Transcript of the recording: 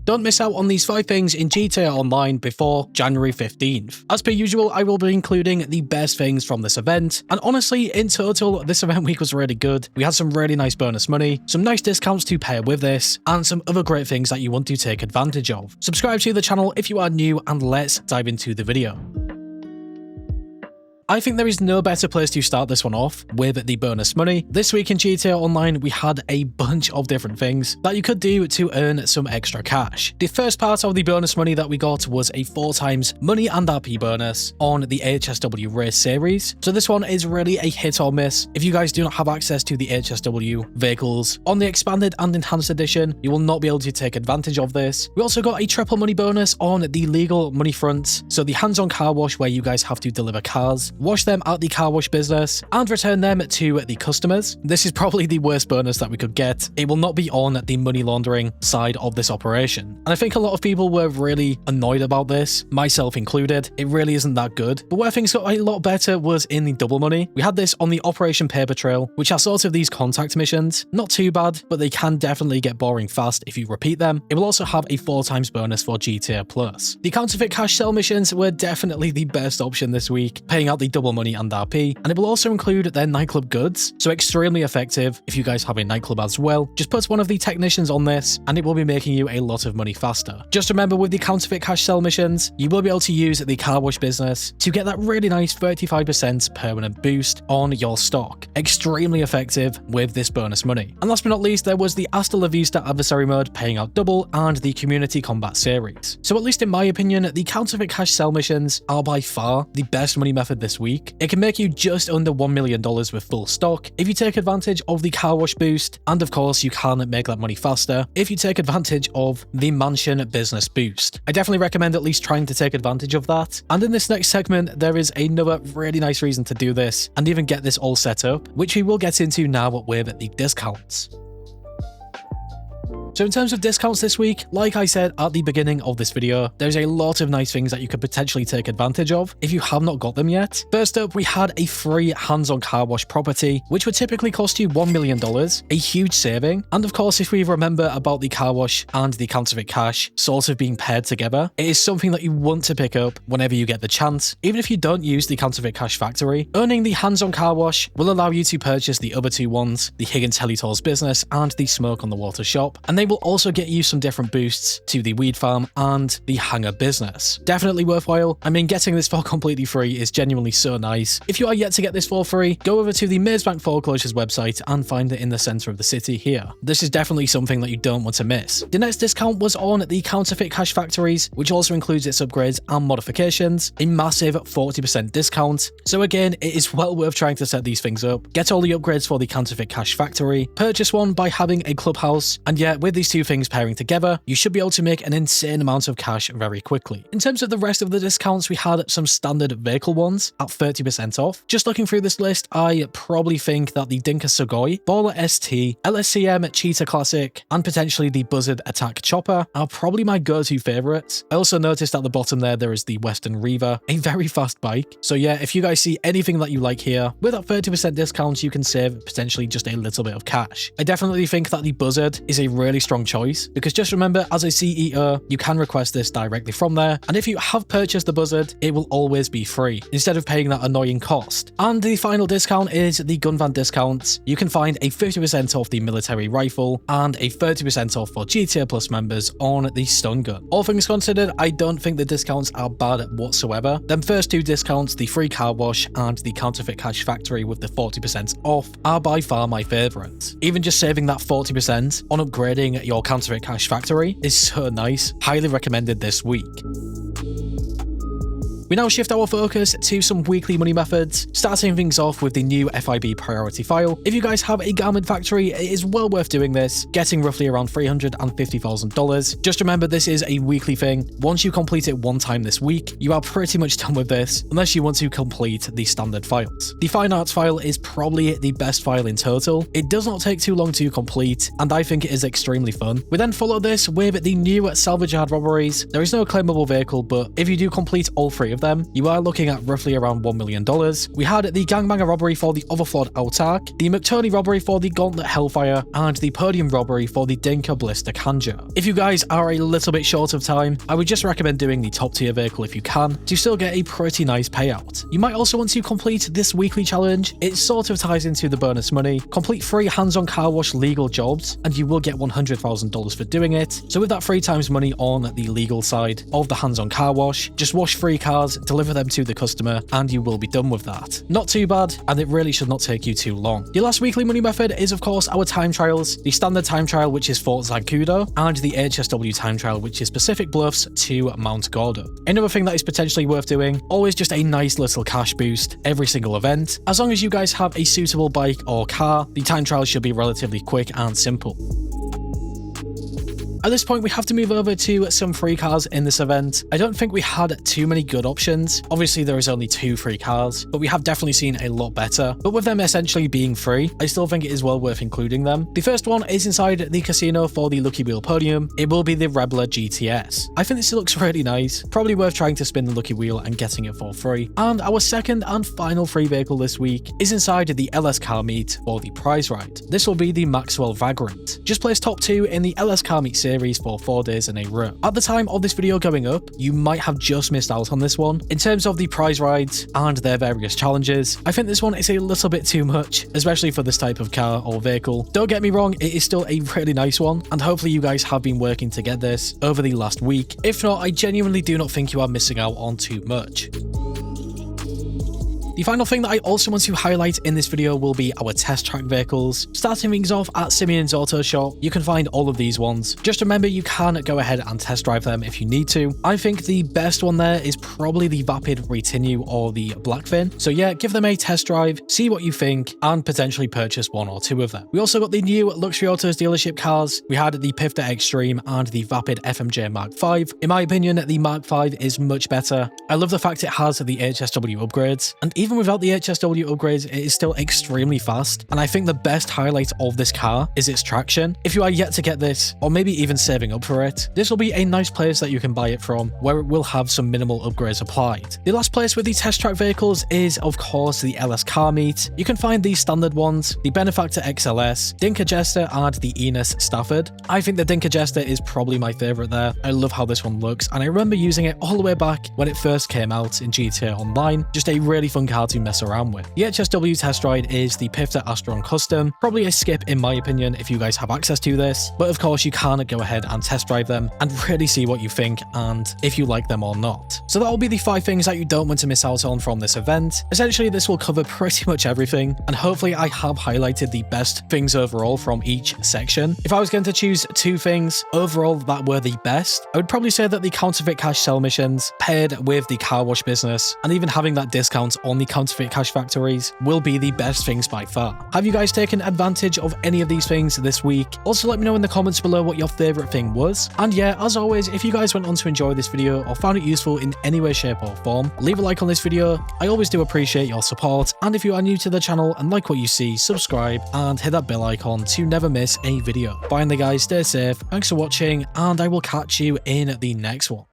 Don't miss out on these 5 things in GTA Online before January 15th. As per usual, I will be including the best things from this event, and honestly, in total, this event week was really good. We had some really nice bonus money, some nice discounts to pair with this, and some other great things that you want to take advantage of. Subscribe to the channel if you are new, and let's dive into the video. I think there is no better place to start this one off with the bonus money. This week in GTA Online, we had a bunch of different things that you could do to earn some extra cash. The first part of the bonus money that we got was a 4x money and RP bonus on the HSW race series. So this one is really a hit or miss. If you guys do not have access to the HSW vehicles on the expanded and enhanced edition, you will not be able to take advantage of this. We also got a triple money bonus on the legal money front. So the hands-on car wash where you guys have to deliver cars, wash them at the car wash business, and return them to the customers. This is probably the worst bonus that we could get. It will not be on the money laundering side of this operation. And I think a lot of people were really annoyed about this, myself included. It really isn't that good. But where things got a lot better was in the double money. We had this on the Operation Paper Trail, which are sort of these contact missions. Not too bad, but they can definitely get boring fast if you repeat them. It will also have a 4x bonus for GTA Plus. The counterfeit cash sell missions were definitely the best option this week, paying out the double money and RP, and it will also include their nightclub goods, so extremely effective if you guys have a nightclub as well. Just put one of the technicians on this and it will be making you a lot of money faster. Just remember, with the counterfeit cash sell missions, you will be able to use the car wash business to get that really nice 35% permanent boost on your stock. Extremely effective with this bonus money. And last but not least, there was the Hasta La Vista adversary mode paying out double, and the community combat series. So at least in my opinion, the counterfeit cash sell missions are by far the best money method this week. It can make you just under $1 million with full stock if you take advantage of the car wash boost, and of course you can make that money faster if you take advantage of the mansion business boost. I definitely recommend at least trying to take advantage of that. And in this next segment, there is another really nice reason to do this and even get this all set up, which we will get into now with the discounts. So in terms of discounts this week, like I said at the beginning of this video, there's a lot of nice things that you could potentially take advantage of if you have not got them yet. First up, we had a free hands-on car wash property, which would typically cost you $1 million, a huge saving. And of course, if we remember about the car wash and the counterfeit cash sort of being paired together, it is something that you want to pick up whenever you get the chance. Even if you don't use the counterfeit cash factory, owning the hands-on car wash will allow you to purchase the other two ones, the Higgins Helitours business and the Smoke on the Water shop, and they will also get you some different boosts to the weed farm and the hangar business. Definitely worthwhile. I mean, getting this for completely free is genuinely so nice. If you are yet to get this for free, go over to the Mazebank Foreclosures website and find it in the center of the city here. This is definitely something that you don't want to miss. The next discount was on the counterfeit cash factories, which also includes its upgrades and modifications, a massive 40% discount. So again, it is well worth trying to set these things up. Get all the upgrades for the counterfeit cash factory, purchase one by having a clubhouse, and yeah, with these two things pairing together, you should be able to make an insane amount of cash very quickly. In terms of the rest of the discounts, we had some standard vehicle ones at 30% off. Just looking through this list, I probably think that the Dinka Sugoi, Baller ST, LSCM Cheetah Classic, and potentially the Buzzard Attack Chopper are probably my go-to favorites. I also noticed at the bottom there is the Western Reaver, a very fast bike. So yeah, if you guys see anything that you like here, with that 30% discount, you can save potentially just a little bit of cash. I definitely think that the Buzzard is a really strong choice, because just remember, as a CEO, you can request this directly from there, and if you have purchased the Buzzard, it will always be free, instead of paying that annoying cost. And the final discount is the gun van discounts. You can find a 50% off the military rifle, and a 30% off for GTA Plus members on the stun gun. All things considered, I don't think the discounts are bad whatsoever. Them first two discounts, the free car wash and the counterfeit cash factory with the 40% off, are by far my favourites. Even just saving that 40% on upgrading your counterfeit cash factory is so nice. Highly recommended this week. We now shift our focus to some weekly money methods, starting things off with the new FIB priority file. If you guys have a garment factory, it is well worth doing this, getting roughly around $350,000. Just remember, this is a weekly thing. Once you complete it one time this week, you are pretty much done with this, unless you want to complete the standard files. The fine arts file is probably the best file in total. It does not take too long to complete, and I think it is extremely fun. We then follow this with the new salvage yard robberies. There is no claimable vehicle, but if you do complete all three of them, you are looking at roughly around $1 million. We had the Gangbanger robbery for the Overflowed Autark, the McTurney robbery for the Gauntlet Hellfire, and the Podium robbery for the Dinka Blister Kanjo. If you guys are a little bit short of time, I would just recommend doing the top tier vehicle if you can, to still get a pretty nice payout. You might also want to complete this weekly challenge. It sort of ties into the bonus money. Complete 3 hands-on car wash legal jobs, and you will get $100,000 for doing it. So with that 3 times money on the legal side of the hands-on car wash, just wash 3 cars, deliver them to the customer, and you will be done with that. Not too bad, and it really should not take you too long. Your last weekly money method is of course our time trials, the standard time trial which is Fort Zancudo, and the HSW time trial which is Pacific Bluffs to Mount Gordo. Another thing that is potentially worth doing, always just a nice little cash boost every single event. As long as you guys have a suitable bike or car, the time trial should be relatively quick and simple. At this point, we have to move over to some free cars in this event. I don't think we had too many good options. Obviously, there is only 2 free cars, but we have definitely seen a lot better. But with them essentially being free, I still think it is well worth including them. The first one is inside the casino for the Lucky Wheel Podium. It will be the Rebler GTS. I think this looks really nice. Probably worth trying to spin the Lucky Wheel and getting it for free. And our second and final free vehicle this week is inside the LS Car Meet for the prize ride. This will be the Maxwell Vagrant. Just placed top 2 in the LS Car Meet series for 4 days in a row. At the time of this video going up, you might have just missed out on this one. In terms of the prize rides and their various challenges, I think this one is a little bit too much, especially for this type of car or vehicle. Don't get me wrong, it is still a really nice one, and hopefully you guys have been working to get this over the last week. If not, I genuinely do not think you are missing out on too much. The final thing that I also want to highlight in this video will be our test track vehicles. Starting things off at Simeon's Auto Shop, you can find all of these ones. Just remember, you can go ahead and test drive them if you need to. I think the best one there is probably the Vapid Retinue or the Blackfin. So yeah, give them a test drive, see what you think, and potentially purchase 1 or 2 of them. We also got the new Luxury Autos dealership cars. We had the Pifter Extreme and the Vapid FMJ Mark V. In my opinion, the Mark V is much better. I love the fact it has the HSW upgrades, and even without the HSW upgrades, it is still extremely fast, and I think the best highlight of this car is its traction. If you are yet to get this, or maybe even saving up for it, this will be a nice place that you can buy it from, where it will have some minimal upgrades applied. The last place with the test track vehicles is, of course, the LS Car Meet. You can find these standard ones, the Benefactor XLS, Dinka Jester, and the Enos Stafford. I think the Dinka Jester is probably my favorite there. I love how this one looks, and I remember using it all the way back when it first came out in GTA Online. Just a really fun car to mess around with. The HSW test ride is the Pifter Astron Custom. Probably a skip in my opinion if you guys have access to this, but of course you can go ahead and test drive them and really see what you think and if you like them or not. So that will be the 5 things that you don't want to miss out on from this event. Essentially, this will cover pretty much everything, and hopefully I have highlighted the best things overall from each section. If I was going to choose 2 things overall that were the best, I would probably say that the counterfeit cash sell missions paired with the car wash business and even having that discount on the counterfeit cash factories will be the best things by far. Have you guys taken advantage of any of these things this week? Also let me know in the comments below what your favorite thing was. And yeah, as always, if you guys went on to enjoy this video or found it useful in any way, shape or form, leave a like on this video. I always do appreciate your support, and if you are new to the channel and like what you see, subscribe and hit that bell icon to never miss a video. Finally guys, stay safe, thanks for watching, and I will catch you in the next one.